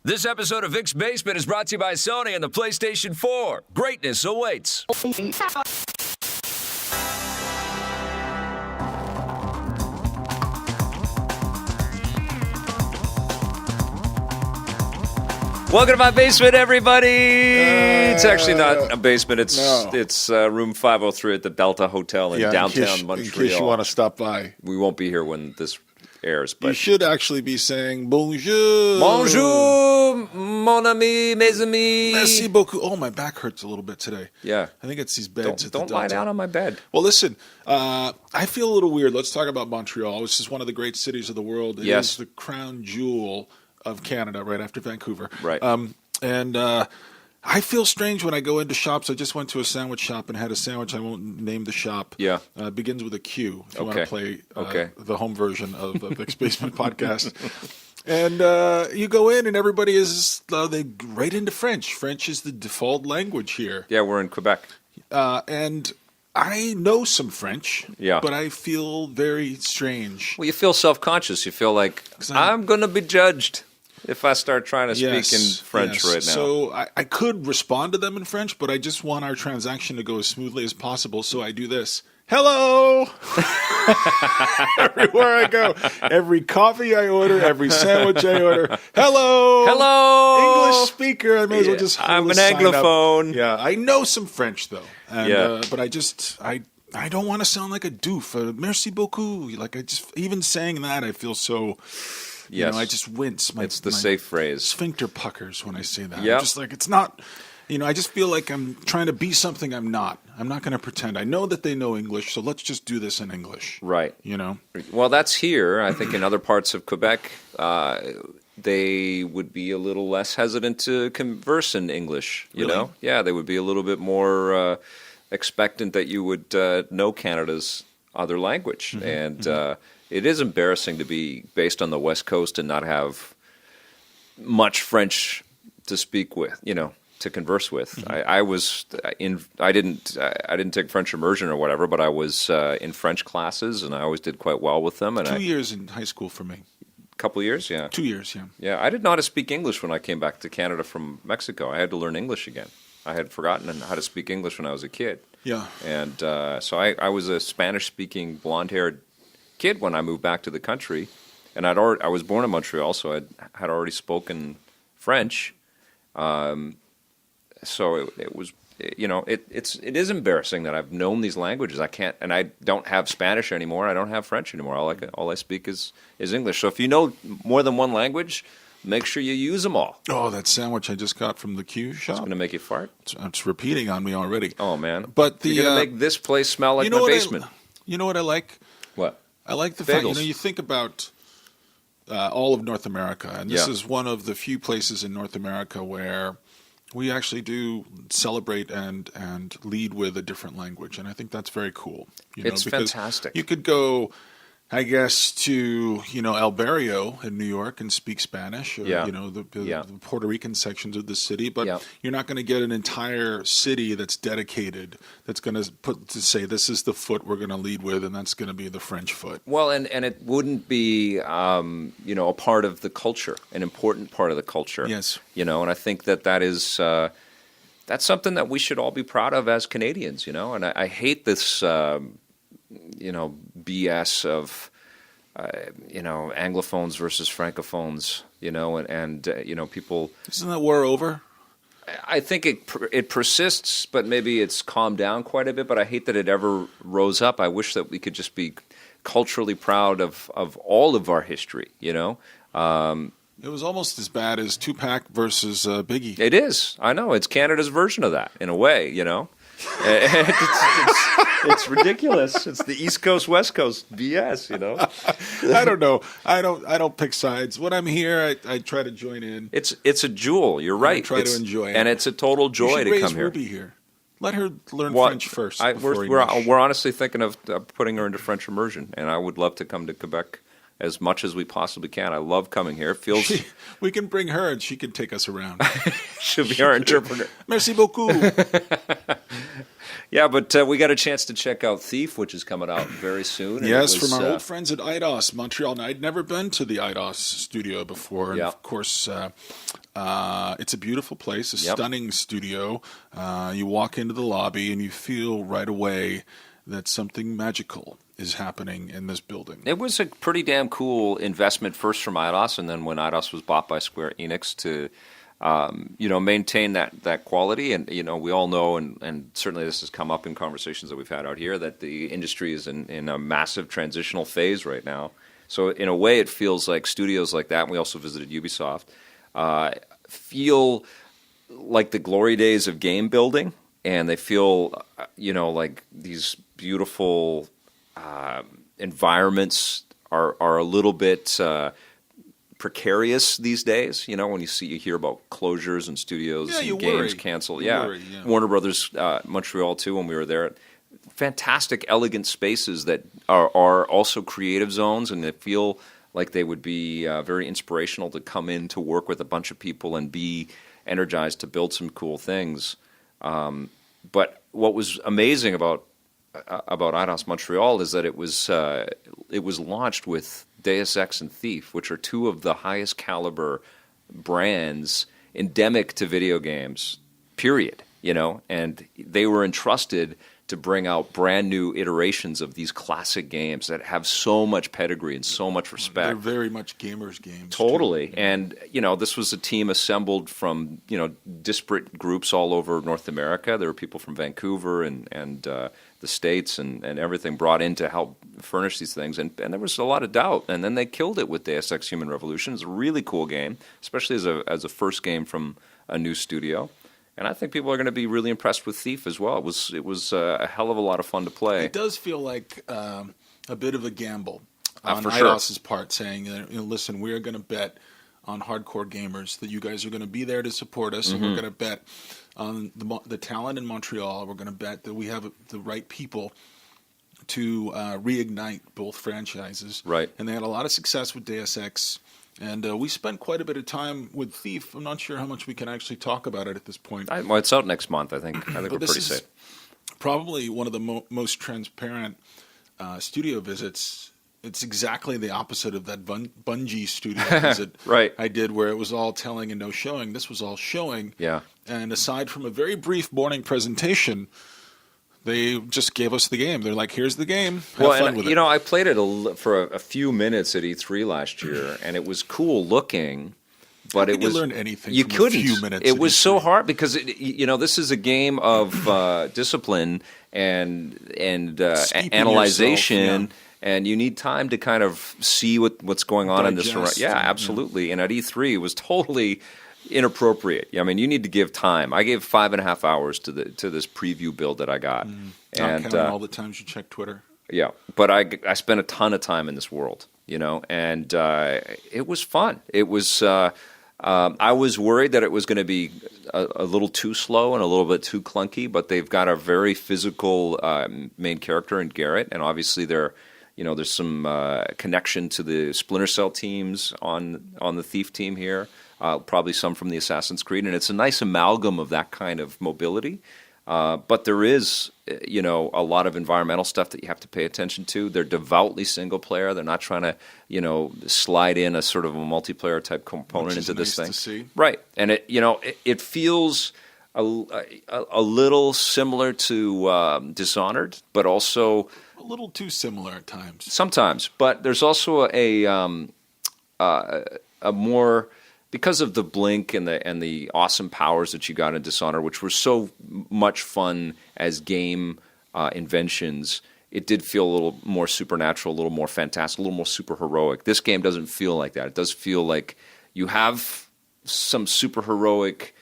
This episode of Vic's Basement is brought to you by Sony and the PlayStation 4. Greatness awaits. Welcome to my basement, everybody. It's actually not a basement. It's room 503 at the Delta Hotel in downtown Montreal. In case you want to stop by. We won't be here when this airs. But you should actually be saying bonjour. Bonjour, mon ami, mes amis. Merci beaucoup. Oh, my back hurts a little bit today. Yeah. I think it's these beds. Don't lie down on my bed. Well, listen, I feel a little weird. Let's talk about Montreal, which is one of the great cities of the world. It is the crown jewel of Canada, right after Vancouver. Right. And I feel strange when I go into shops. I just went to a sandwich shop and had a sandwich. I won't name the shop. Yeah. It begins with a Q if you want to play the home version of the Vic's Basement podcast. And you go in and everybody is they right into French. French is the default language here. Yeah, we're in Quebec. And I know some French, but I feel very strange. Well, you feel self-conscious. You feel like, I'm going to be judged if I start trying to speak in French right now. So I could respond to them in French, but I just want our transaction to go as smoothly as possible, so I do this. Hello! Everywhere I go. Every coffee I order, every sandwich I order. Hello! Hello! English speaker. I may as well just hold I'm a an sign Anglophone. up. Yeah, I know some French, though. And, but I don't want to sound like a doof. Merci beaucoup. Like, even saying that, I feel so... You know, I just wince. It's the safe phrase. Sphincter puckers when I say that. Yep. I'm just like, it's not, I just feel like I'm trying to be something I'm not. I'm not going to pretend. I know that they know English, so let's just do this in English. Right. Well, that's here. I think in other parts of Quebec, they would be a little less hesitant to converse in English, you know? Yeah, they would be a little bit more expectant that you would know Canada's other language. And it is embarrassing to be based on the West Coast and not have much French to speak with, to converse with. I didn't take French immersion or whatever, but I was in French classes and I always did quite well with them. And 2 years in high school for me. Couple years, yeah. 2 years, yeah. Yeah, I did not speak English when I came back to Canada from Mexico. I had to learn English again. I had forgotten how to speak English when I was a kid. Yeah. And so I was a Spanish-speaking, blonde-haired kid when I moved back to the country, and I was born in Montreal, so I had already spoken French. So it was, it is embarrassing that I've known these languages. I can't, and I don't have Spanish anymore. I don't have French anymore. All I speak is English. So if you know more than one language, make sure you use them all. Oh, that sandwich I just got from the Q shop. It's going to make you fart. It's repeating on me already. Oh man! But you're going to make this place smell like my basement. You know what I like? What? I like the fact, you think about all of North America, and this is one of the few places in North America where we actually do celebrate and lead with a different language, and I think that's very cool. It's fantastic. You could go, I guess, to El Barrio in New York and speak Spanish, or the Puerto Rican sections of the city, but you're not going to get an entire city that's dedicated, that's going to say this is the foot we're going to lead with, and that's going to be the French foot. Well, and it wouldn't be a part of the culture, an important part of the culture. Yes. And I think that is that's something that we should all be proud of as Canadians. And I hate this. BS of, Anglophones versus Francophones, and people... Isn't that war over? I think it persists, but maybe it's calmed down quite a bit, but I hate that it ever rose up. I wish that we could just be culturally proud of all of our history, It was almost as bad as Tupac versus Biggie. It is. I know. It's Canada's version of that, in a way, It's ridiculous. It's the East Coast, West Coast BS, I don't know. I don't pick sides. When I'm here, I try to join in. It's a jewel. You're right. I try to enjoy it, and it's a total joy to come here. Ruby here. Let her learn French first. We're honestly thinking of putting her into French immersion, and I would love to come to Quebec as much as we possibly can. I love coming here. It feels we can bring her and she can take us around. She'll be our interpreter. Merci beaucoup. Yeah, but we got a chance to check out Thief, which is coming out very soon. Yes, from our old friends at Eidos Montreal. Now, I'd never been to the Eidos studio before. And of course, it's a beautiful place, a stunning studio. You walk into the lobby and you feel right away that something magical is happening in this building. It was a pretty damn cool investment, first from Eidos, and then when Eidos was bought by Square Enix to maintain that quality. And, we all know, and certainly this has come up in conversations that we've had out here, that the industry is in a massive transitional phase right now. So in a way, it feels like studios like that, and we also visited Ubisoft, feel like the glory days of game building, and they feel, like these beautiful environments are a little bit precarious these days. When you hear about closures and studios and games canceled. Warner Brothers Montreal too, when we were there. Fantastic, elegant spaces that are also creative zones, and they feel like they would be very inspirational to come in to work with a bunch of people and be energized to build some cool things. But what was amazing about Eidos Montreal is that it was launched with Deus Ex and Thief, which are two of the highest caliber brands endemic to video games, period. And they were entrusted to bring out brand new iterations of these classic games that have so much pedigree and so much respect. They're very much gamers' games. Totally. Too. And, this was a team assembled from, disparate groups all over North America. There were people from Vancouver and the States and everything brought in to help furnish these things. And there was a lot of doubt. And then they killed it with Deus Ex Human Revolution. It's a really cool game, especially as a first game from a new studio. And I think people are going to be really impressed with Thief as well. It was a hell of a lot of fun to play. It does feel like a bit of a gamble on for Eidos' part, saying, listen, we're going to bet on hardcore gamers that you guys are going to be there to support us, and we're going to bet on the talent in Montreal. We're going to bet that we have the right people to reignite both franchises. Right. And they had a lot of success with Deus Ex. And we spent quite a bit of time with Thief. I'm not sure how much we can actually talk about it at this point. Well, it's out next month, I think. I think we're pretty safe. Probably one of the most transparent studio visits. It's exactly the opposite of that Bungie studio visit I did, where it was all telling and no showing. This was all showing. Yeah. And aside from a very brief morning presentation, they just gave us the game. They're like, here's the game. Have fun with it. I played it for a few minutes at E3 last year, and it was cool looking. But you learn anything you from couldn't. A few minutes it was E3. So hard because this is a game of discipline and analyzation, and you need time to kind of see what's going on in this. Yeah, absolutely. And at E3, it was totally inappropriate. I mean, you need to give time. I gave 5.5 hours to this preview build that I got. Not counting all the times you check Twitter. Yeah, but I spent a ton of time in this world, and it was fun. It was. I was worried that it was going to be a little too slow and a little bit too clunky, but they've got a very physical main character in Garrett, and obviously there's some connection to the Splinter Cell teams on the Thief team here. Probably some from the Assassin's Creed, and it's a nice amalgam of that kind of mobility. But there is, a lot of environmental stuff that you have to pay attention to. They're devoutly single player. They're not trying to, slide in a sort of a multiplayer type component into this thing. To see. Right, and it feels a little similar to Dishonored, but also a little too similar at times. Sometimes, but there's also a more. Because of the blink and the awesome powers that you got in Dishonored, which were so much fun as game inventions, it did feel a little more supernatural, a little more fantastic, a little more super heroic. This game doesn't feel like that. It does feel like you have some super heroic,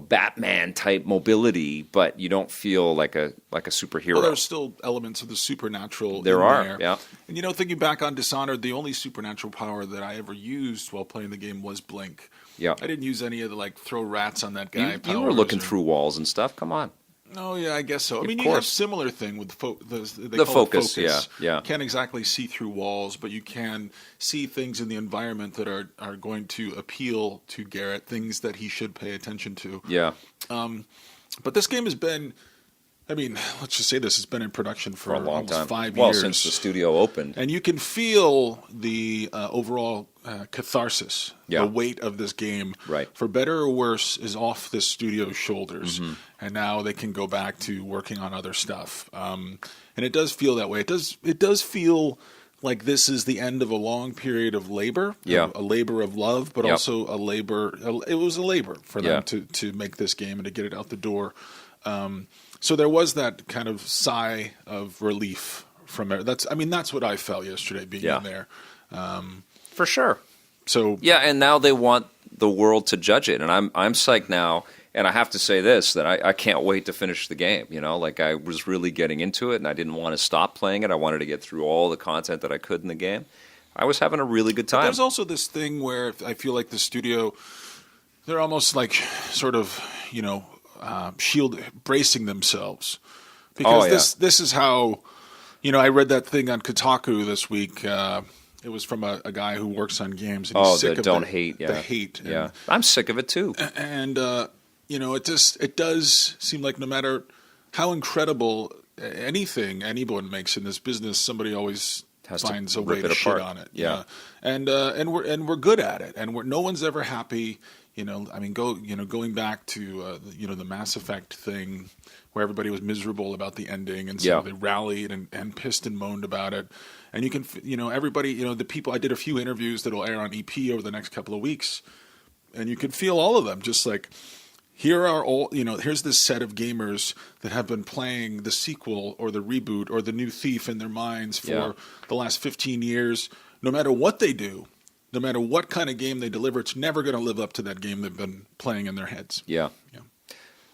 Batman type mobility, but you don't feel like a superhero. Well, there's still elements of the supernatural. There are, yeah. And thinking back on Dishonored, the only supernatural power that I ever used while playing the game was blink. Yeah, I didn't use any of the throw rats on that guy. You were looking through walls and stuff. Come on. Oh yeah, I guess so. I mean, Of you have course. similar thing with they The call it focus, focus. yeah. Can't exactly see through walls, but you can see things in the environment that are going to appeal to Garrett, things that he should pay attention to. Yeah. But this game has been, I mean, let's just say this has been in production for A long almost time. 5 Well, years. since the studio opened. And you can feel the overall catharsis, Yeah. the weight of this game, Right. for better or worse, is off the studio's shoulders. Mm-hmm. And now they can go back to working on other stuff. And it does feel that way. It does feel like this is the end of a long period of labor, Yeah. a labor of love, but Yep. also it was a labor for them Yeah. to make this game and to get it out the door. So there was that kind of sigh of relief from it. That's what I felt yesterday being Yeah. in there. For sure. So Yeah, and now they want the world to judge it, and I'm psyched now. And I have to say this, that I can't wait to finish the game. You know, like I was really getting into it, and I didn't want to stop playing it. I wanted to get through all the content that I could in the game. I was having a really good time. there's also this thing where I feel like the studio, they're almost like sort of, bracing themselves. Because this is how, I read that thing on Kotaku this week. It was from a guy who works on games. And he's sick of don't hate. Yeah. The hate. Yeah. I'm sick of it too. And it does seem like no matter how incredible anything anyone makes in this business, somebody always finds a way to shit on it. Yeah. And we're good at it, and no one's ever happy. Going back to the Mass Effect thing, where everybody was miserable about the ending, and so they rallied and pissed and moaned about it. And you can, everybody, the people. I did a few interviews that will air on EP over the next couple of weeks, and you can feel all of them just like. Here's this set of gamers that have been playing the sequel or the reboot or the new Thief in their minds for the last 15 years. No matter what they do, no matter what kind of game they deliver, it's never going to live up to that game they've been playing in their heads. Yeah.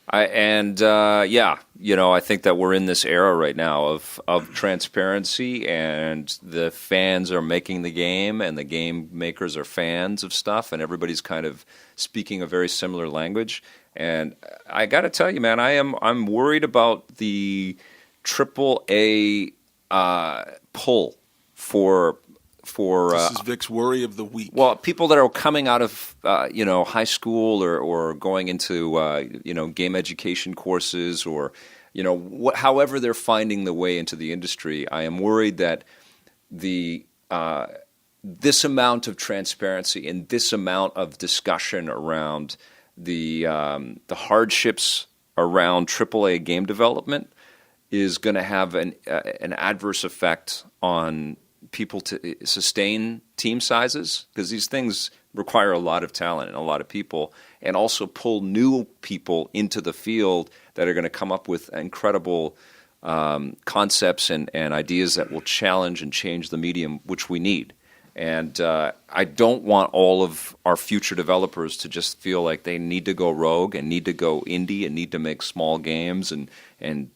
I think that we're in this era right now of transparency, and the fans are making the game, and the game makers are fans of stuff, and everybody's kind of speaking a very similar language. And I got to tell you, man, I'm worried about the AAA pull for. This is Vic's worry of the week. Well, people that are coming out of high school or going into game education courses, or however they're finding the way into the industry. I am worried that this amount of transparency and this amount of discussion around the hardships around AAA game development is going to have an adverse effect on people to sustain team sizes, because these things require a lot of talent and a lot of people, and also pull new people into the field that are going to come up with incredible concepts and ideas that will challenge and change the medium, which we need. And I don't want all of our future developers to just feel like they need to go rogue and need to go indie and need to make small games and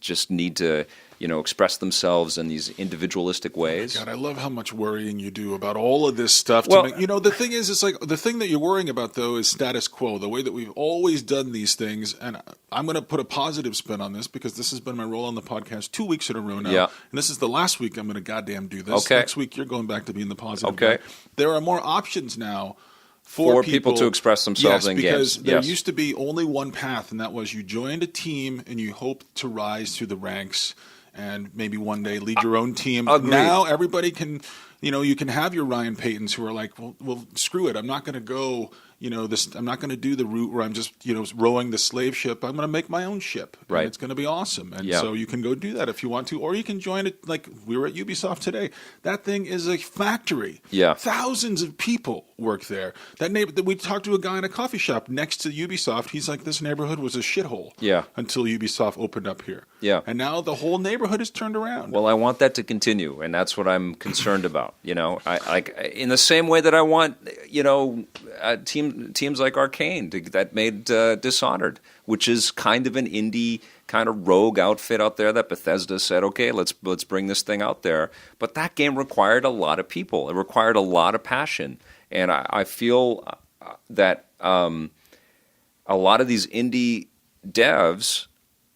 just need to express themselves in these individualistic ways. God, I love how much worrying you do about all of this stuff. Well, the thing is, it's like the thing that you're worrying about, though, is status quo, the way that we've always done these things. And I'm going to put a positive spin on this, because this has been my role on the podcast 2 weeks in a row now. Yeah. And this is the last week I'm going to goddamn do this. Okay. Next week, you're going back to being the positive Okay. guy. There are more options now for people to express themselves in because games. There Yes. used to be only one path, and that was you joined a team and you hoped to rise through the ranks and maybe one day lead your own team. Agreed. Now everybody can, you can have your Ryan Paytons who are like, well, screw it. I'm not going to go, I'm not going to do the route where I'm just, rowing the slave ship. I'm going to make my own ship. And Right. it's going to be awesome. And Yeah. so you can go do that if you want to, or you can join it. Like we were at Ubisoft today. That thing is a factory. Yeah. Thousands of people work there. We talked to a guy in a coffee shop next to Ubisoft. He's like, this neighborhood was a shithole. Yeah. Until Ubisoft opened up here. Yeah. And now the whole neighborhood is turned around. Well, I want that to continue, and that's what I'm concerned about. I in the same way that I want, teams like Arcane that made Dishonored, which is kind of an indie kind of rogue outfit out there that Bethesda said, okay, let's bring this thing out there. But that game required a lot of people. It required a lot of passion, and I feel that a lot of these indie devs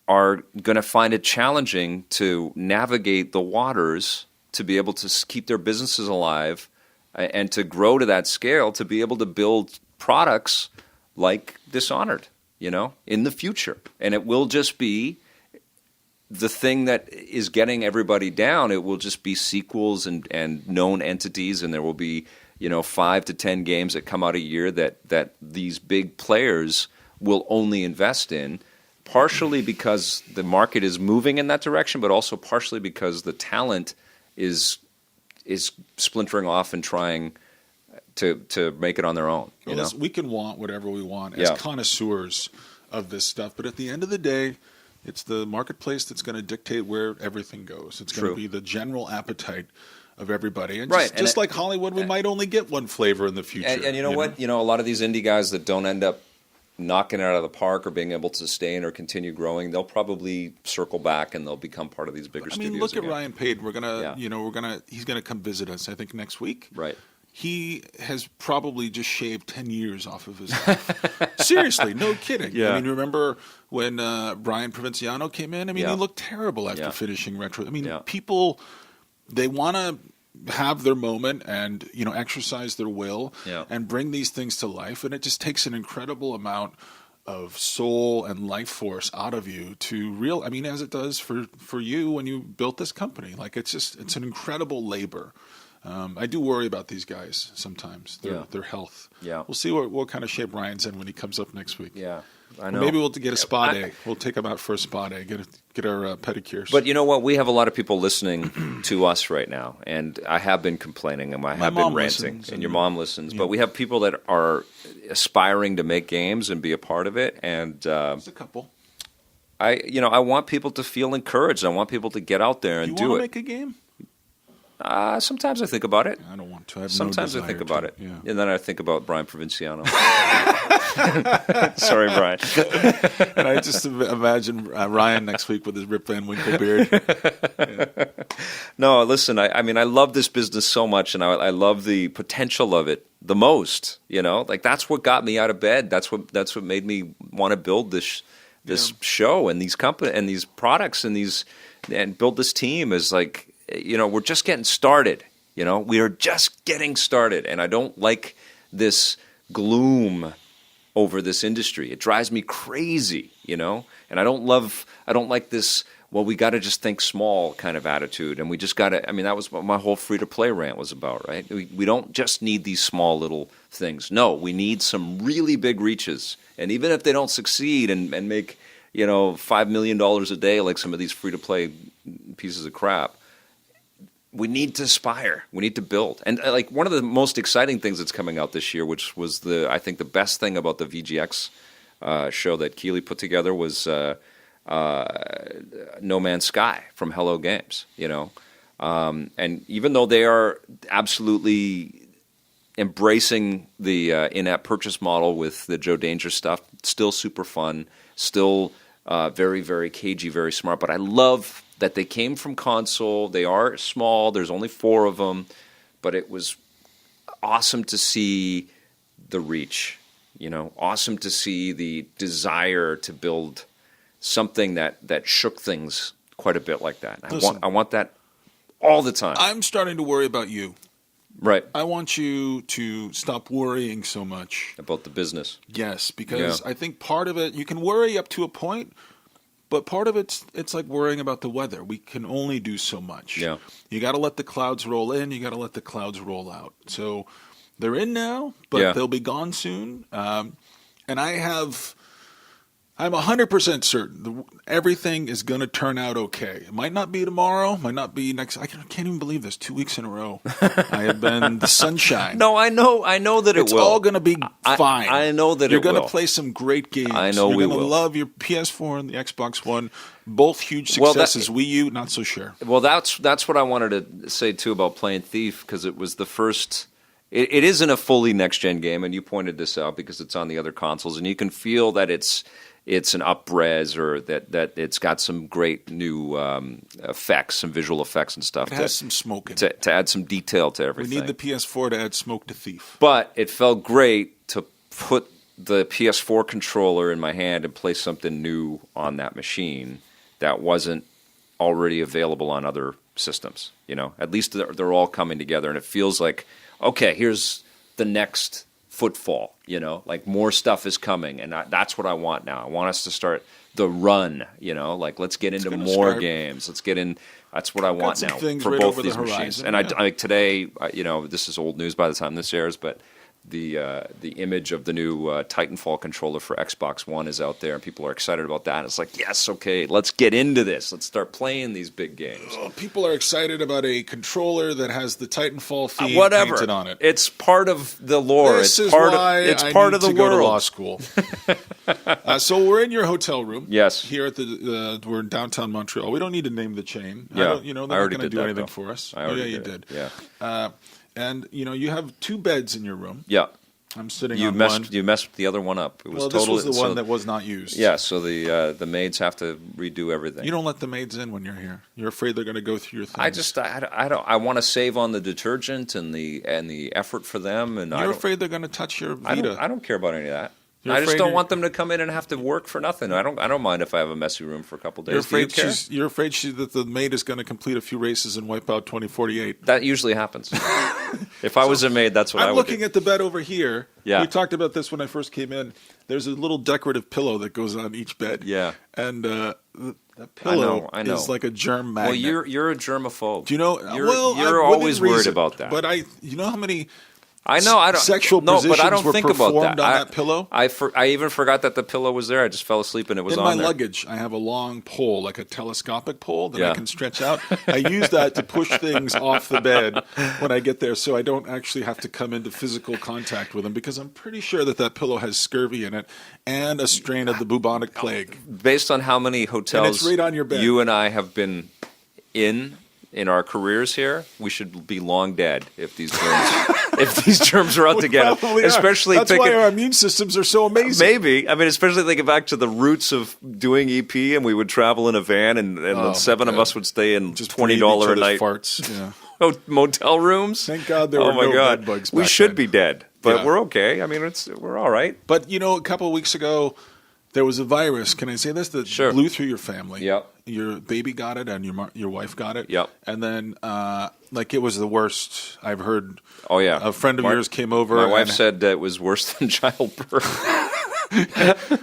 are going to find it challenging to navigate the waters to be able to keep their businesses alive and to grow to that scale, to be able to build products like Dishonored, in the future. And it will just be the thing that is getting everybody down. It will just be sequels and known entities, and there will be 5 to 10 games that come out a year that these big players will only invest in, partially because the market is moving in that direction, but also partially because the talent is splintering off and trying to make it on their own. We can want whatever we want as connoisseurs of this stuff, but at the end of the day, it's the marketplace that's going to dictate where everything goes. It's going to be the general appetite of everybody. And just like Hollywood, we might only get one flavor in the future. And you know what? A lot of these indie guys that don't end up knocking it out of the park or being able to sustain or continue growing, they'll probably circle back and they'll become part of these bigger studios. Look at Ryan Payton. He's gonna come visit us, I think, next week. Right. He has probably just shaved 10 years off of his life. Seriously, no kidding. Yeah. Remember when Brian Provinciano came in? He looked terrible after finishing Retro. People, they want to have their moment and exercise their will and bring these things to life, and it just takes an incredible amount of soul and life force out of you to as it does for you when you built this company. It's an incredible labor. I do worry about these guys sometimes, their health. Yeah. We'll see what kind of shape Ryan's in when he comes up next week. Yeah, I know. Maybe we'll get a spa day. We'll take him out for a spa day, get our pedicures. But you know what? We have a lot of people listening to us right now, and I have been complaining, and I have been ranting, and your mom listens. Yeah. But we have people that are aspiring to make games and be a part of it, and there's a couple. I want people to feel encouraged. I want people to get out there and do it. You want to make a game? Sometimes I think about it. I don't want to. Sometimes I think about it. Yeah. And then I think about Brian Provinciano. Sorry, Brian. And I just imagine Ryan next week with his Rip Van Winkle beard. Yeah. No, listen, I love this business so much, and I love the potential of it the most. That's what got me out of bed. That's what made me want to build this show and these and these products and build this team is we're just getting started. We are just getting started, and I don't like this gloom over this industry. It drives me crazy, and I don't like this, well, we got to just think small kind of attitude, and we just got to, that was what my whole free-to-play rant was about, right? We don't just need these small little things. No, we need some really big reaches, and even if they don't succeed and make, $5 million a day like some of these free-to-play pieces of crap, we need to aspire. We need to build. And one of the most exciting things that's coming out this year, which was I think the best thing about the VGX show that Keeley put together, was No Man's Sky from Hello Games. And even though they are absolutely embracing the in-app purchase model with the Joe Danger stuff, still super fun, still very, very cagey, very smart. But I love that they came from console. They are small. There's only 4 of them. But it was awesome to see the reach, awesome to see the desire to build something that shook things quite a bit like that. I want that all the time. I'm starting to worry about you. Right. I want you to stop worrying so much. About the business. Yes, because I think part of it, you can worry up to a point, but part of it's like worrying about the weather. We can only do so much. Yeah. You got to let the clouds roll in. You got to let the clouds roll out. So they're in now, but they'll be gone soon. And I'm 100% certain everything is going to turn out okay. It might not be tomorrow, might not be next. I can't even believe this. 2 weeks in a row, I have been the sunshine. No, I know that it's will. all going to be fine. I know that you're going to play some great games. I know you're we will. You're going to love your PS4 and the Xbox One, both huge successes. Wii U, not so sure. Well, that's what I wanted to say too about playing Thief, because it was the first. It isn't a fully next-gen game, and you pointed this out because it's on the other consoles, and you can feel that it's an up-res, or that it's got some great new effects, some visual effects and stuff. It has some smoke in it. To add some detail to everything. We need the PS4 to add smoke to Thief. But it felt great to put the PS4 controller in my hand and play something new on that machine that wasn't already available on other systems. At least they're all coming together, and it feels like, okay, here's the next footfall. Like more stuff is coming, and that's what I want now. I want us to start the run. Like let's get into more games. Let's get in. That's what I want now for both these machines. And I today, this is old news by the time this airs, but the image of the new Titanfall controller for Xbox One is out there, and people are excited about that. And it's like, yes, okay, let's get into this. Let's start playing these big games. People are excited about a controller that has the Titanfall theme painted on it. It's part of the lore. This is why it's part of the world. Go to law school. So we're in your hotel room. Yes. Here at we're in downtown Montreal. We don't need to name the chain. Yeah. They're not going to do anything for us. You did. Yeah. And you have 2 beds in your room. Yeah. I'm sitting on one. You messed the other one up. It was this was the one that was not used. Yeah, so the maids have to redo everything. You don't let the maids in when you're here. You're afraid they're going to go through your things. I want to save on the detergent and the effort for them. And you're afraid they're going to touch your Vita. I don't care about any of that. I just don't want them to come in and have to work for nothing. I don't mind if I have a messy room for a couple days. You're afraid that the maid is going to complete a few races and wipe out 2048. That usually happens. If I was a maid, that's what I would do. I'm looking at the bed over here. Yeah. We talked about this when I first came in. There's a little decorative pillow that goes on each bed. Yeah. And the pillow I know. is like a germ magnet. Well, you're a germaphobe. Do you know? You're always worried about that. But you know how many I know. I don't. Sexual positions but I don't were think performed about that. on that pillow. I even forgot that the pillow was there. I just fell asleep and it was in on my there. luggage. I have a long pole, like a telescopic pole that I can stretch out. I use that to push things off the bed when I get there, so I don't actually have to come into physical contact with them, because I'm pretty sure that pillow has scurvy in it and a strain of the bubonic plague. Based on how many hotels and it's right on your bed. You and I have been in our careers here, we should be long dead if these germs are out to get them. Especially that's why our immune systems are so amazing. Maybe. I mean, especially thinking back to the roots of doing EP, and we would travel in a van, and the 7 of us would stay in just $20 a night farts. Yeah. Motel rooms. Thank God there were no bed bugs back We should then. Be dead, but we're okay. I mean, we're all right. But a couple of weeks ago, there was a virus. Can I say this? That blew through your family. Yep. Your baby got it, and your wife got it. Yep. And then, it was the worst I've heard. Oh yeah. A friend of yours came over. My wife said that it was worse than childbirth.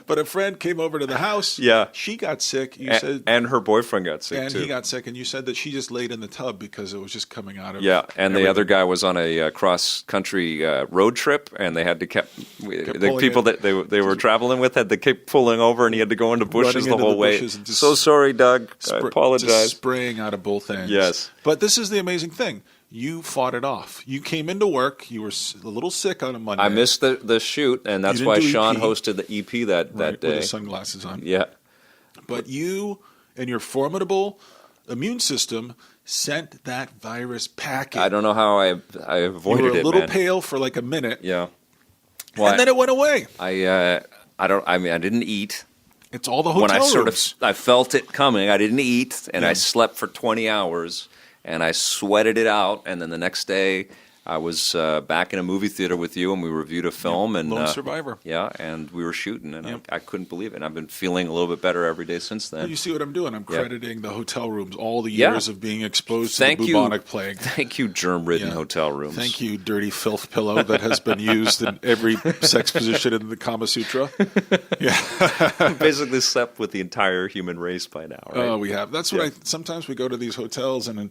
But a friend came over to the house. Yeah. She got sick. You said, and her boyfriend got sick too. And he got sick, and you said that she just laid in the tub because it was just coming out of. Yeah, and everything. The other guy was on a cross-country road trip, and they had to the people that they were traveling with had to keep pulling over, and he had to go into bushes the whole way. So sorry, Doug. I apologize. Just spraying out of both ends. Yes. But this is the amazing thing. You fought it off. You came into work. You were a little sick on a Monday. I missed the shoot, and that's why Sean hosted the EP that day. With his sunglasses on. Yeah. But you and your formidable immune system sent that virus packing. I don't know how I avoided it. You were a little pale for like a minute. Yeah. Well, and then it went away. I didn't eat. It's all the hotel rooms. I felt it coming. I didn't eat, and I slept for 20 hours. And I sweated it out, and then the next day I was back in a movie theater with you, and we reviewed a film. And Lone Survivor. Yeah, and we were shooting, and I couldn't believe it. And I've been feeling a little bit better every day since then. Well, you see what I'm doing? I'm crediting the hotel rooms, all the years of being exposed to the bubonic plague. Thank you, germ-ridden hotel rooms. Thank you, dirty filth pillow that has been used in every sex position in the Kama Sutra. Yeah, basically slept with the entire human race by now. Right? Oh, we have. That's what sometimes we go to these hotels and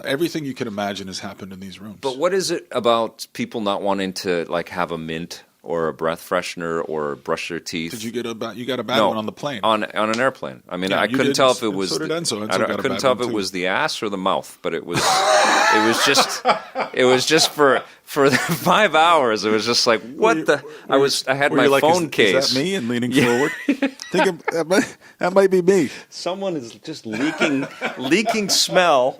everything you can imagine has happened in these rooms. But what is it about people not wanting to have a mint or a breath freshener or brush their teeth? Did you get a bad one on the plane? On an airplane. I mean, I couldn't tell if it was. So did Enzo. I couldn't tell if it was the ass or the mouth, but it was. It was just for the 5 hours. It was just like what I had my phone case. Is that me? And leaning forward, thinking that might be me. Someone is just leaking smell.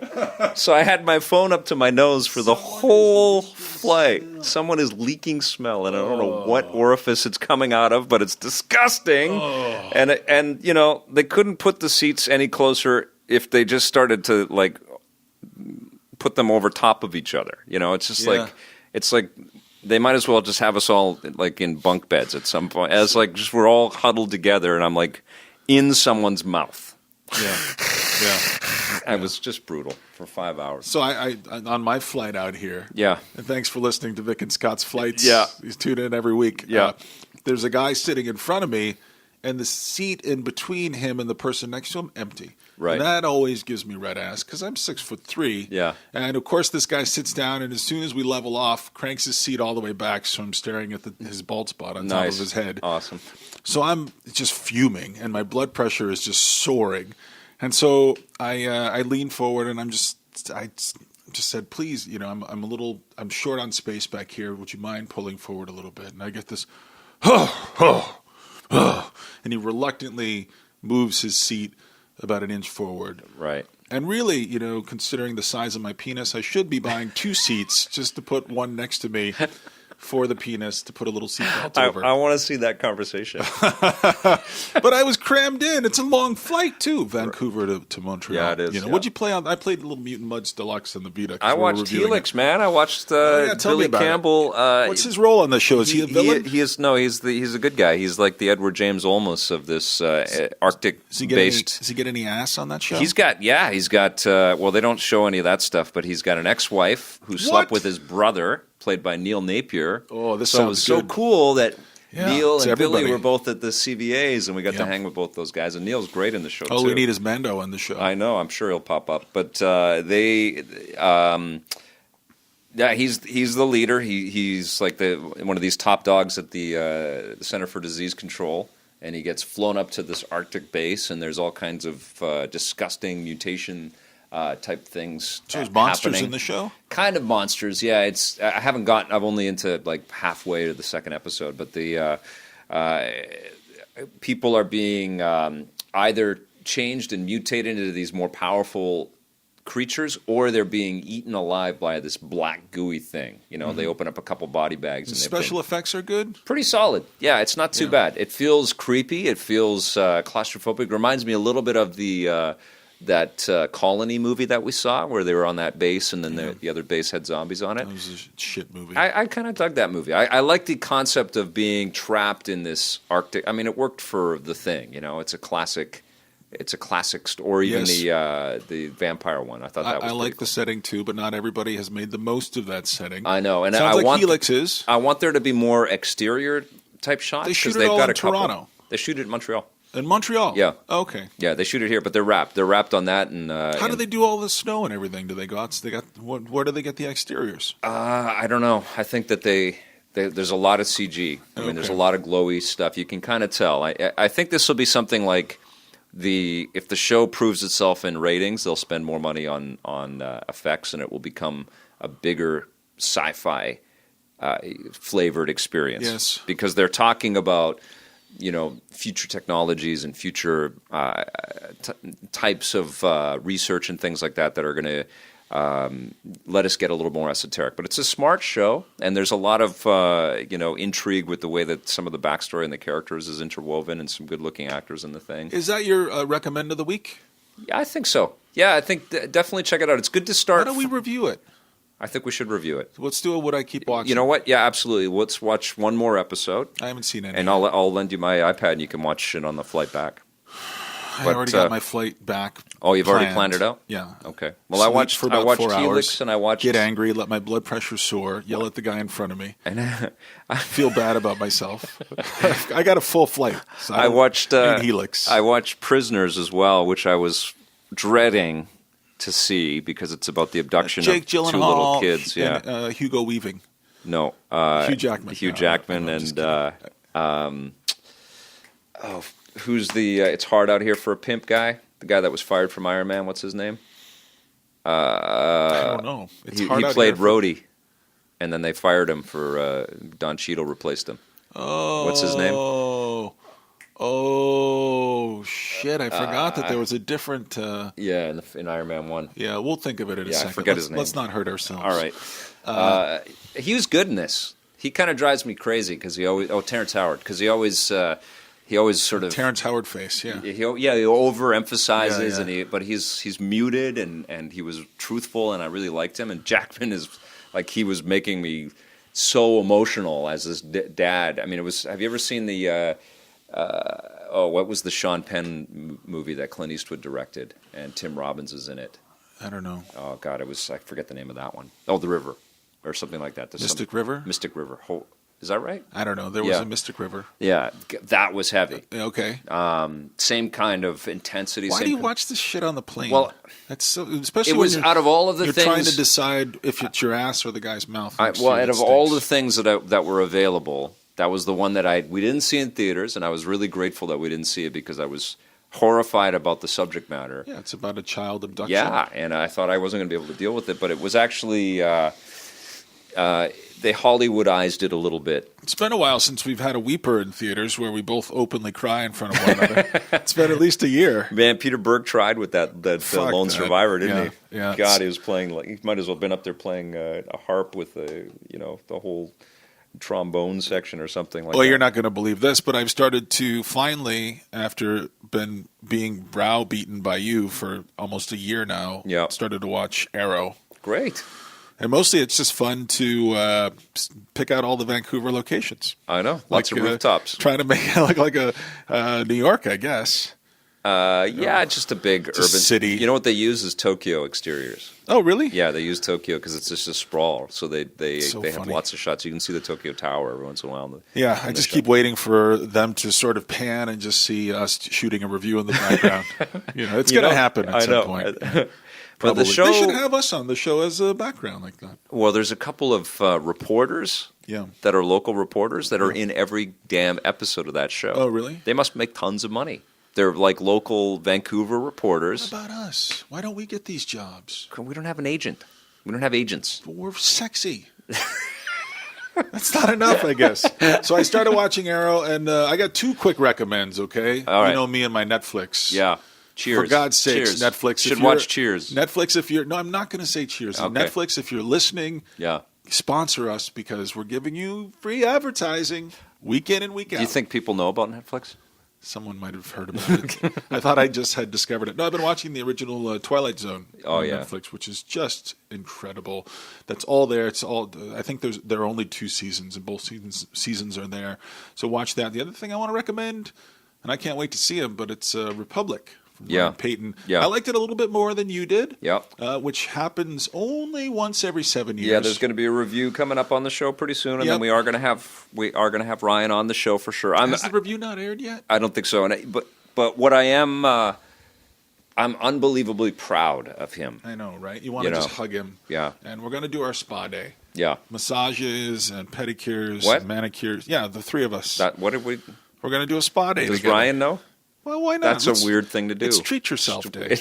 So I had my phone up to my nose for the whole flight. Someone is leaking smell, and I don't know what orifice it's coming out of, but it's disgusting. And they couldn't put the seats any closer if they just started to put them over top of each other. It's just it's like They might as well just have us all like in bunk beds at some point, as like just we're all huddled together, and I'm like in someone's mouth. Yeah. It was just brutal for 5 hours. So I on my flight out here. Yeah. And thanks for listening to Vic and Scott's Flights. Yeah. He's tuned in every week. Yeah. There's a guy sitting in front of me, and the seat in between him and the person next to him empty. Right. And that always gives me red ass because I'm 6'3". Yeah. And of course, this guy sits down, and as soon as we level off, cranks his seat all the way back, so I'm staring at his bald spot on top of his head. Awesome. So I'm just fuming, and my blood pressure is just soaring. And so I lean forward, and I just said, please, I'm short on space back here. Would you mind pulling forward a little bit? And I get this, and he reluctantly moves his seat about an inch forward. Right. And really, considering the size of my penis, I should be buying 2 seats just to put one next to me for the penis to put a little seatbelt over. I want to see that conversation. But I was crammed in. It's a long flight, too, Vancouver to Montreal. Yeah, it is. What'd you play on? I played Little Mutant Mudds Deluxe on the Vita. I watched Helix, man. I watched Billy Campbell. What's his role on the show? Is he a villain? He's a good guy. He's like the Edward James Olmos of this Arctic-based. Does he get any ass on that show? He's got. Well, they don't show any of that stuff, but he's got an ex-wife who slept with his brother, played by Neil Napier. Oh, this so sounds it was so good. cool that Neil and everybody. Billy were both at the CVAs, and we got to hang with both those guys. And Neil's great in the show, All too. we need is Mando on the show. I know. I'm sure he'll pop up. But he's the leader. He's like one of these top dogs at the Center for Disease Control, and he gets flown up to this Arctic base, and there's all kinds of disgusting mutation type things. So there's monsters happening. in the show? Kind of monsters, yeah. I'm only into like halfway to the second episode, but the people are being either changed and mutated into these more powerful creatures, or they're being eaten alive by this black gooey thing. They open up a couple body bags. And special effects are good? Pretty solid. Yeah, it's not too bad. It feels creepy. It feels claustrophobic. Reminds me a little bit of that Colony movie that we saw, where they were on that base, and then the other base had zombies on it. That was a shit movie. I kind of dug that movie. I like the concept of being trapped in this Arctic. I mean, it worked for The Thing. It's a classic. It's a classic story. Or even the vampire one. I thought that was. I like cool. the setting too, but not everybody has made the most of that setting. I know, and Sounds like Helix is. I want there to be more exterior type shots. They shoot it they've all got in Toronto. They shoot it in Montreal. In Montreal? Yeah. Okay. Yeah, they shoot it here, but they're wrapped. They're wrapped on that. And how do they do all the snow and everything? Do they go out? Where do they get the exteriors? I don't know. I think that there's a lot of CG. I mean, there's a lot of glowy stuff. You can kind of tell. I think this will be something like if the show proves itself in ratings, they'll spend more money on effects, and it will become a bigger sci-fi flavored experience. Yes. Because they're talking about future technologies and future types of research and things like that are going to let us get a little more esoteric. But it's a smart show, and there's a lot of intrigue with the way that some of the backstory and the characters is interwoven, and some good-looking actors in the thing. Is that your recommend of the week? Yeah, I think so. Yeah, I think definitely check it out. It's good to start. Why don't we review it? I think we should review it. Let's do it. Would I keep watching? You know what? Yeah, absolutely. Let's watch one more episode. I haven't seen any. And I'll lend you my iPad, and you can watch it on the flight back. I already got my flight back. Oh, you've already planned it out? Yeah. Okay. Well, I watched 4 Helix, hours, and I watched. Get angry, let my blood pressure soar, yell at the guy in front of me, and I feel bad about myself. I got a full flight. So I watched Helix. I watched Prisoners as well, which I was dreading to see because it's about the abduction Jake of 2 Gyllenhaal little kids. Yeah. And, Hugo Weaving. No. Hugh Jackman. Hugh Jackman and who's the It's Hard Out Here for a Pimp guy? The guy that was fired from Iron Man. What's his name? I don't know. He played Rhodey, and then they fired him for Don Cheadle replaced him. Oh. What's his name? Oh, shit. I forgot that there was a different... yeah, in Iron Man 1. Yeah, we'll think of it in a second. I forget his name. Let's not hurt ourselves. All right. He was good in this. He kind of drives me crazy because he always... Oh, Terrence Howard. Because he always sort of... Terrence Howard face, yeah. He overemphasizes, yeah. but he's muted, and he was truthful, and I really liked him. And Jackman is... Like, he was making me so emotional as his dad. I mean, it was. Have you ever seen the? What was the Sean Penn movie that Clint Eastwood directed and Tim Robbins is in it? I don't know. Oh God, I forget the name of that one. Oh, The River, or something like that. Mystic River. Mystic River. Is that right? I don't know. There was a Mystic River. Yeah, that was heavy. Okay. Same kind of intensity. Why do you watch this shit on the plane? Well, that's so, especially it was when out of all of the you're things. trying to decide if it's your ass or the guy's mouth. Out of all the things that were available, that was the one that we didn't see in theaters, and I was really grateful that we didn't see it because I was horrified about the subject matter. Yeah, it's about a child abduction. Yeah, and I thought I wasn't going to be able to deal with it, but it was actually they Hollywoodized it a little bit. It's been a while since we've had a weeper in theaters where we both openly cry in front of one another. It's been at least a year. Man, Peter Berg tried with that Lone Survivor, didn't he? Yeah. God, he was playing he might as well have been up there playing a harp with the whole trombone section or something like that. Well, you're not going to believe this, but I've started to finally, after being browbeaten by you for almost a year now, started to watch Arrow. Great. And mostly it's just fun to pick out all the Vancouver locations. I know. Lots of rooftops. Trying to make it look like a New York, I guess. Just a big urban city. You know what they use is Tokyo exteriors. Oh, really? Yeah, they use Tokyo because it's just a sprawl. So they funny. have lots of shots. You can see the Tokyo Tower every once in a while. I just keep waiting for them to sort of pan and just see us shooting a review in the background. It's going to happen at some point. But the show, they should have us on the show as a background like that. Well, there's a couple of reporters that are local reporters that are in every damn episode of that show. Oh, really? They must make tons of money. They're like local Vancouver reporters. What about us? Why don't we get these jobs? We don't have an agent. We don't have agents. But we're sexy. That's not enough, I guess. So I started watching Arrow, and I got two quick recommends, okay? All right. You know me and my Netflix. Yeah. Cheers. For God's sakes, Cheers. Netflix. Should watch Cheers. Netflix, no, I'm not going to say Cheers. Okay. Netflix, if you're listening, sponsor us because we're giving you free advertising week in and week out. Do you think people know about Netflix? Someone might have heard about it. I thought I just had discovered it. No, I've been watching the original Twilight Zone on Netflix, which is just incredible. That's all there. It's all. I think there are only 2 seasons, and both seasons are there. So watch that. The other thing I want to recommend, and I can't wait to see it, but it's Republic. Ryan Payton. Yeah. I liked it a little bit more than you did. Yeah. Which happens only once every 7 years. Yeah, there's going to be a review coming up on the show pretty soon, and then we are going to have Ryan on the show for sure. Has the review not aired yet? I don't think so. But what I am, I'm unbelievably proud of him. I know, right? You want to just hug him. Yeah. And we're going to do our spa day. Yeah. Massages and pedicures, and manicures. Yeah, the 3 of us. What did we? We're going to do a spa day. Does together. Ryan know? Well, why not? That's a weird thing to do. It's treat yourself day.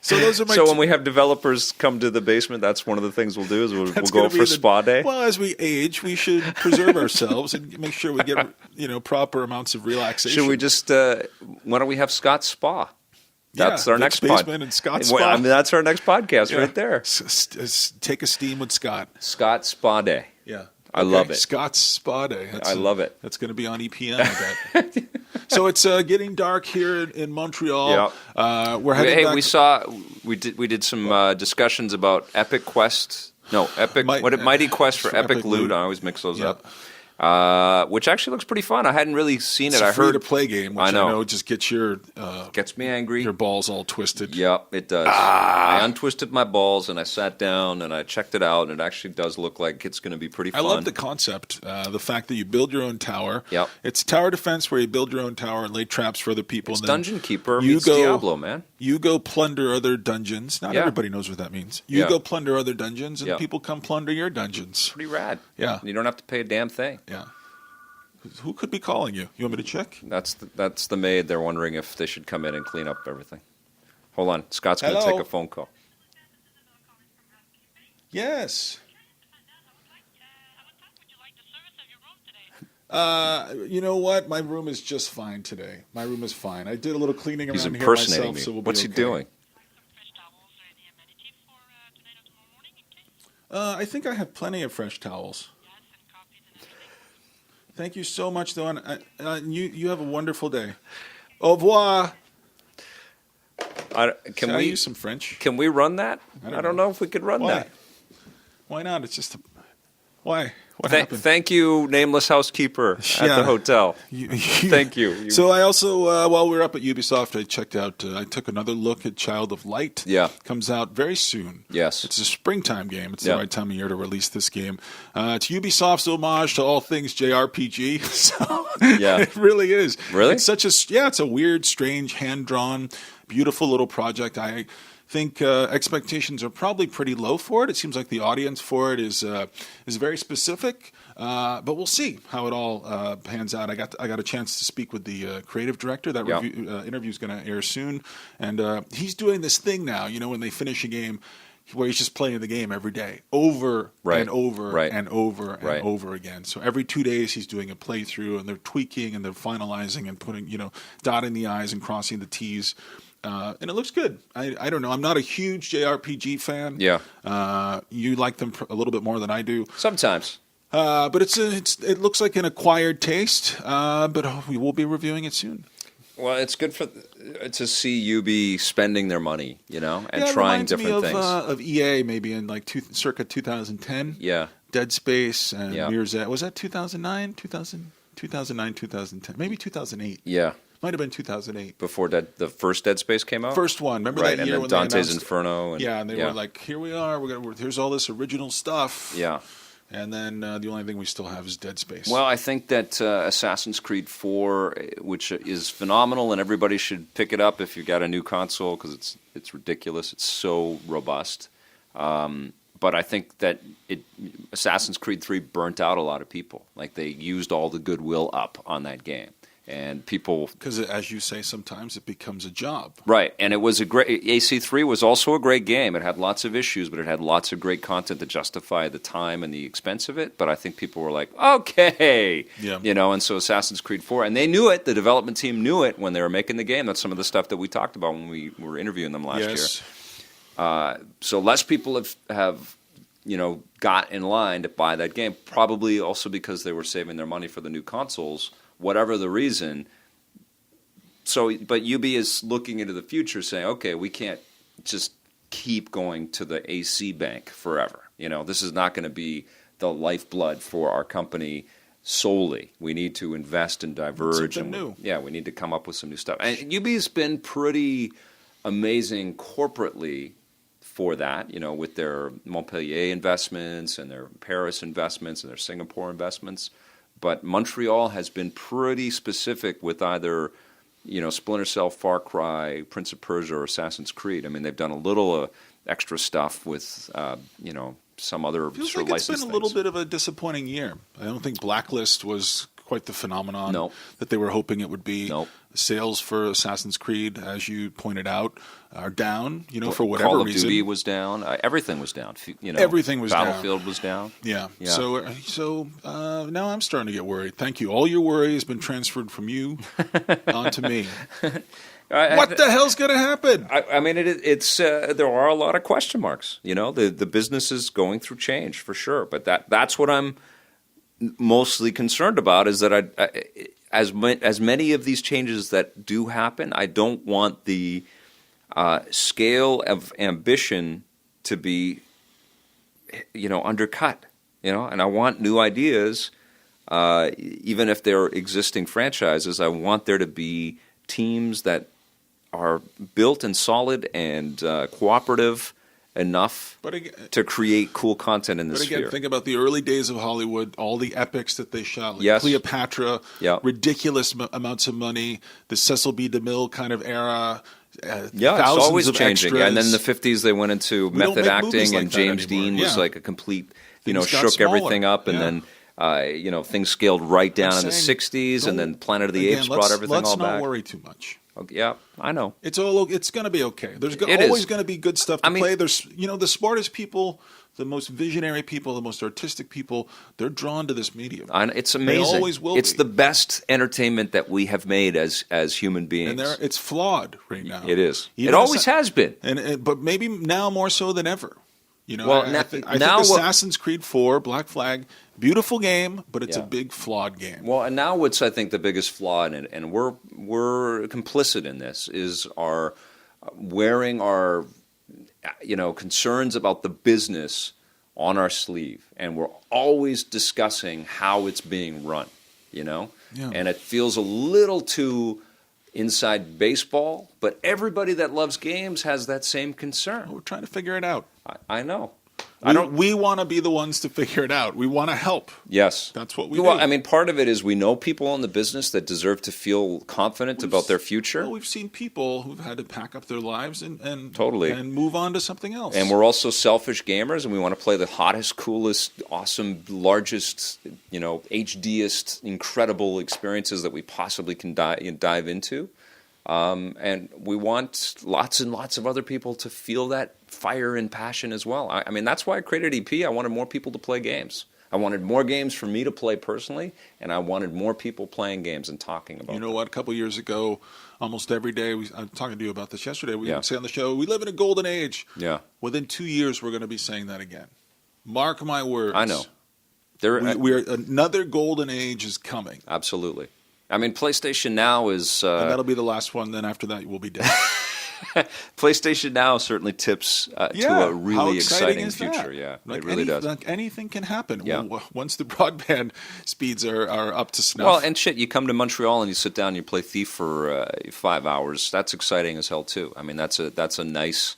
So those are my. So when we have developers come to the basement, that's one of the things we'll do is we'll go for spa day. Well, as we age, we should preserve ourselves and make sure we get proper amounts of relaxation. Should we just? Why don't we have Scott's Spa? That's our next basement and Scott's Spa. I mean, that's our next podcast right there. Take a steam with Scott. Scott's Spa Day. Yeah. I love it. Scott's Spa Day. I love it. That's going to be on EPM, I bet. So it's getting dark here in Montreal. Yeah. We're heading back. We did some discussions about Epic Quest. No, Mighty Quest for Epic Loot. I always mix those up. Which actually looks pretty fun. I hadn't really seen it. I heard a free-to-play game, which I know just gets me angry. Your balls all twisted. Yep, it does. I untwisted my balls and I sat down and I checked it out, and it actually does look like it's going to be pretty fun. I love the concept, the fact that you build your own tower. Yep. It's tower defense where you build your own tower and lay traps for other people. It's and then Dungeon Keeper meets Diablo, man. You go plunder other dungeons. Not everybody knows what that means. You go plunder other dungeons, and people come plunder your dungeons. Pretty rad. Yeah. You don't have to pay a damn thing. Yeah. Who could be calling you? You want me to check? That's the maid. They're wondering if they should come in and clean up everything. Hold on. Scott's going to take a phone call. Yes. You know what? My room is just fine today. My room is fine. I did a little cleaning around here myself. He's impersonating me. So we'll What's he doing? I think I have plenty of fresh towels. Thank you so much, though. You have a wonderful day. Au revoir. Can we use some French? Can we run that? I don't know if we could run that. Why not? It's just Why? What happened? Thank you, nameless housekeeper at the hotel. Thank you. So I also, while we were up at Ubisoft, I took another look at Child of Light. Yeah. Comes out very soon. Yes. It's a springtime game. It's the right time of year to release this game. It's Ubisoft's homage to all things JRPG. So it really is. Really? It's it's a weird, strange, hand-drawn, beautiful little project. I think expectations are probably pretty low for it. It seems like the audience for it is very specific, but we'll see how it all pans out. I got a chance to speak with the creative director. That interview is going to air soon, and he's doing this thing now. When they finish a game, where he's just playing the game every day, over and over and over and over again. So every 2 days he's doing a playthrough, and they're tweaking and they're finalizing and putting dotting the I's and crossing the T's. And it looks good. I don't know. I'm not a huge JRPG fan. Yeah. You like them a little bit more than I do. Sometimes. But it looks like an acquired taste. But we will be reviewing it soon. Well, it's good to see UB spending their money, and trying different things. Of EA maybe in circa 2010. Yeah. Dead Space and Mirror's Edge. Was that 2009? 2009, 2010. Maybe 2008. Yeah. Might have been 2008. Before the first Dead Space came out? First one. Remember that year and when Dante's they announced Inferno. And they were like, here we are. Here's all this original stuff. Yeah. And then the only thing we still have is Dead Space. Well, I think that Assassin's Creed 4, which is phenomenal, and everybody should pick it up if you've got a new console, because it's ridiculous. It's so robust. But I think that Assassin's Creed 3 burnt out a lot of people. Like, they used all the goodwill up on that game. And people... Because, as you say, sometimes it becomes a job. Right. And it was a great... AC3 was also a great game. It had lots of issues, but it had lots of great content to justify the time and the expense of it. But I think people were like, okay! Yeah. And so Assassin's Creed 4... And they knew it. The development team knew it when they were making the game. That's some of the stuff that we talked about when we were interviewing them last year. So less people have got in line to buy that game, probably also because they were saving their money for the new consoles, whatever the reason. So, but UB is looking into the future saying, okay, we can't just keep going to the AC bank forever. This is not going to be the lifeblood for our company solely. We need to invest and diverge. Something new. We need to come up with some new stuff. And UB has been pretty amazing corporately for that, with their Montpellier investments and their Paris investments and their Singapore investments. But Montreal has been pretty specific with either, Splinter Cell, Far Cry, Prince of Persia, or Assassin's Creed. I mean, they've done a little extra stuff with, some other Feels sort like of it's been a little bit of a disappointing year. I don't think Blacklist was quite the phenomenon that they were hoping it would be. Nope. Sales for Assassin's Creed, as you pointed out, are down, for whatever Call of reason. Duty was down. Everything was down. Everything was Battlefield was down. Yeah. So now I'm starting to get worried. Thank you. All your worry has been transferred from you onto me. What the hell's going to happen? I mean, it's there are a lot of question marks. The business is going through change for sure. But that's what I'm mostly concerned about, is that as many of these changes that do happen, I don't want the scale of ambition to be, undercut. And I want new ideas, even if they're existing franchises. I want there to be teams that are built and solid and cooperative enough to create cool content in this sphere. But again, think about the early days of Hollywood, all the epics that they shot, like Cleopatra, ridiculous amounts of money, the Cecil B. DeMille kind of era. It's always changing. Extras. And then in the 50s, they went into method acting, and James Dean was like a complete, shook everything up, and then things scaled right down in the 60s, and then Planet of the Apes brought everything all back. Let's not worry too much. Okay, yeah, I know. It's going to be okay. There's always going to be good stuff to play. There's, the smartest people, the most visionary people, the most artistic people, they're drawn to this medium. It's amazing. They always will It's be. the best entertainment that we have made as human beings. And it's flawed right now. It is. It always has been. But maybe now more so than ever. I think Assassin's Creed 4, Black Flag, beautiful game, but it's a big flawed game. Well, and now what's, I think, the biggest flaw in it, and we're complicit in this, is wearing our concerns about the business on our sleeve, and we're always discussing how it's being run, you know? Yeah. And it feels a little too inside baseball, but everybody that loves games has that same concern. Well, we're trying to figure it out. I know. We want to be the ones to figure it out. We want to help. Yes. That's what we do. I mean, part of it is we know people in the business that deserve to feel confident about their future. Well, we've seen people who've had to pack up their lives and totally and move on to something else. And we're also selfish gamers, and we want to play the hottest, coolest, awesome, largest, HDest, incredible experiences that we possibly can dive into. And we want lots and lots of other people to feel that fire and passion as well. I mean, that's why I created EP. I wanted more people to play games. I wanted more games for me to play personally, and I wanted more people playing games and talking about them. You know what? A couple of years ago, almost every day, I was talking to you about this yesterday, we would say on the show, we live in a golden age. Yeah. Within 2 years, we're going to be saying that again. Mark my words. I know. Another golden age is coming. Absolutely. I mean, PlayStation Now is... and that'll be the last one. Then after that, we'll be dead. PlayStation Now certainly tips to a really exciting future. Yeah, it really does. Like anything can happen. Yeah. Once the broadband speeds are up to snuff. Well, and you come to Montreal and you sit down and you play Thief for 5 hours. That's exciting as hell too. I mean, that's a nice...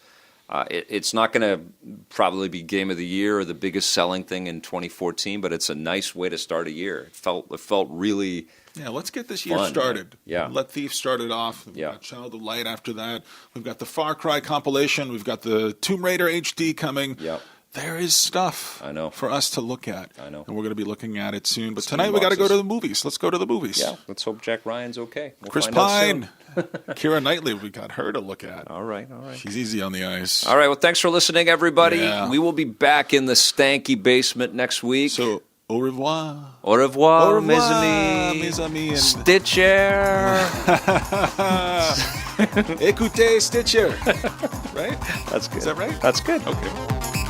it's not going to probably be Game of the Year or the biggest selling thing in 2014, but it's a nice way to start a year. It felt really... Yeah, let's get this year started. Yeah. Let Thief start it off. We've got Child of Light after that. We've got the Far Cry compilation. We've got the Tomb Raider HD coming. Yep. There is stuff for us to look at. I know. And we're going to be looking at it soon. But tonight we got to go to the movies. Let's go to the movies. Yeah, let's hope Jack Ryan's okay. Chris Pine. Keira Knightley, we got her to look at. All right. She's easy on the ice. All right, well, thanks for listening, everybody. Yeah. We will be back in the stanky basement next week. So... Au revoir. Au revoir, mes amis. Stitcher. Écoutez Stitcher. Right? That's good. Is that right? That's good. Okay.